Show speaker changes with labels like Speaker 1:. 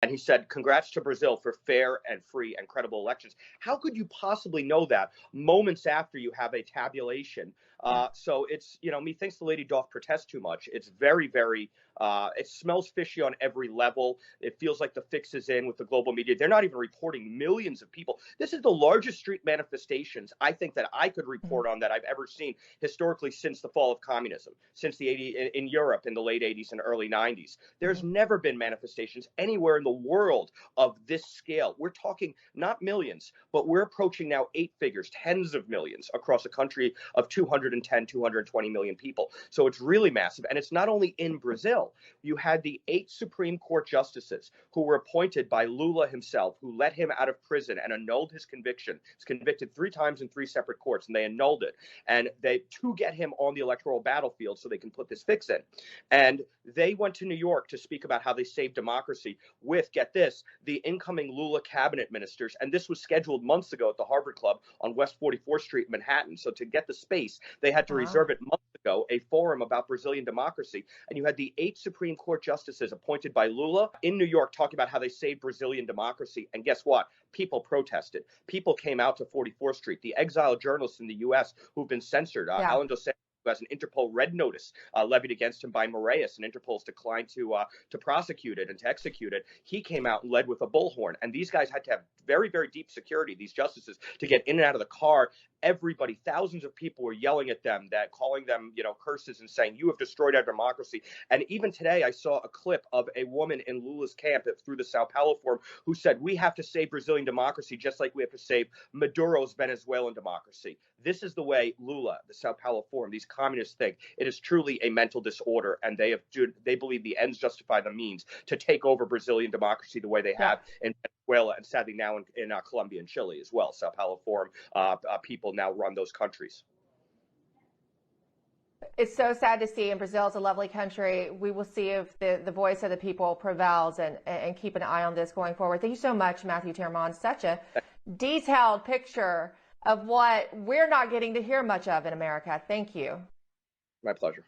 Speaker 1: and he said, "Congrats to Brazil for fair and free and credible elections." How could you possibly know that moments after you have a tabulation? So it's, methinks the lady doth protest too much. It's very, very, it smells fishy on every level. It feels like the fix is in with the global media. They're not even reporting millions of people. This is the largest street manifestations I think that I could report on that I've ever seen historically since the fall of communism, since the 80s in Europe in the late 80s and early 90s. There's never been manifestations anywhere in the world of this scale. We're talking not millions, but we're approaching now 8 figures, tens of millions across a country of 210, 220 million people. So it's really massive. And it's not only in Brazil. You had the 8 Supreme Court justices who were appointed by Lula himself, who let him out of prison and annulled his conviction. He's convicted 3 times in 3 separate courts, and they annulled it. And they to get him on the electoral battlefield so they can put this fix in. And they went to New York to speak about how they saved democracy with, get this, the incoming Lula cabinet ministers. And this was scheduled months ago at the Harvard Club on West 44th Street in Manhattan. So to get the space, they had to reserve it months ago, a forum about Brazilian democracy. And you had the 8 Supreme Court justices appointed by Lula in New York talking about how they saved Brazilian democracy. And guess what? People protested. People came out to 44th Street. The exiled journalists in the U.S. who've been censored, Alan Dos Santos, who has an Interpol red notice levied against him by Moraes, and Interpol's declined to prosecute it and to execute it. He came out and led with a bullhorn, and these guys had to have very, very deep security, these justices, to get in and out of the car. Everybody, thousands of people were yelling at them, that calling them, curses and saying, "You have destroyed our democracy." And even today, I saw a clip of a woman in Lula's camp through the Sao Paulo Forum who said, "We have to save Brazilian democracy just like we have to save Maduro's Venezuelan democracy." This is the way Lula, the Sao Paulo Forum, these communists think. It is truly a mental disorder, and they believe the ends justify the means to take over Brazilian democracy the way they have in Venezuela, and sadly now in Colombia and Chile as well. Sao Paulo Forum people now run those countries.
Speaker 2: It's so sad to see, and Brazil is a lovely country. We will see if the voice of the people prevails, and keep an eye on this going forward. Thank you so much, Matthew Tiermont. Such a detailed picture of what we're not getting to hear much of in America. Thank you.
Speaker 1: My pleasure.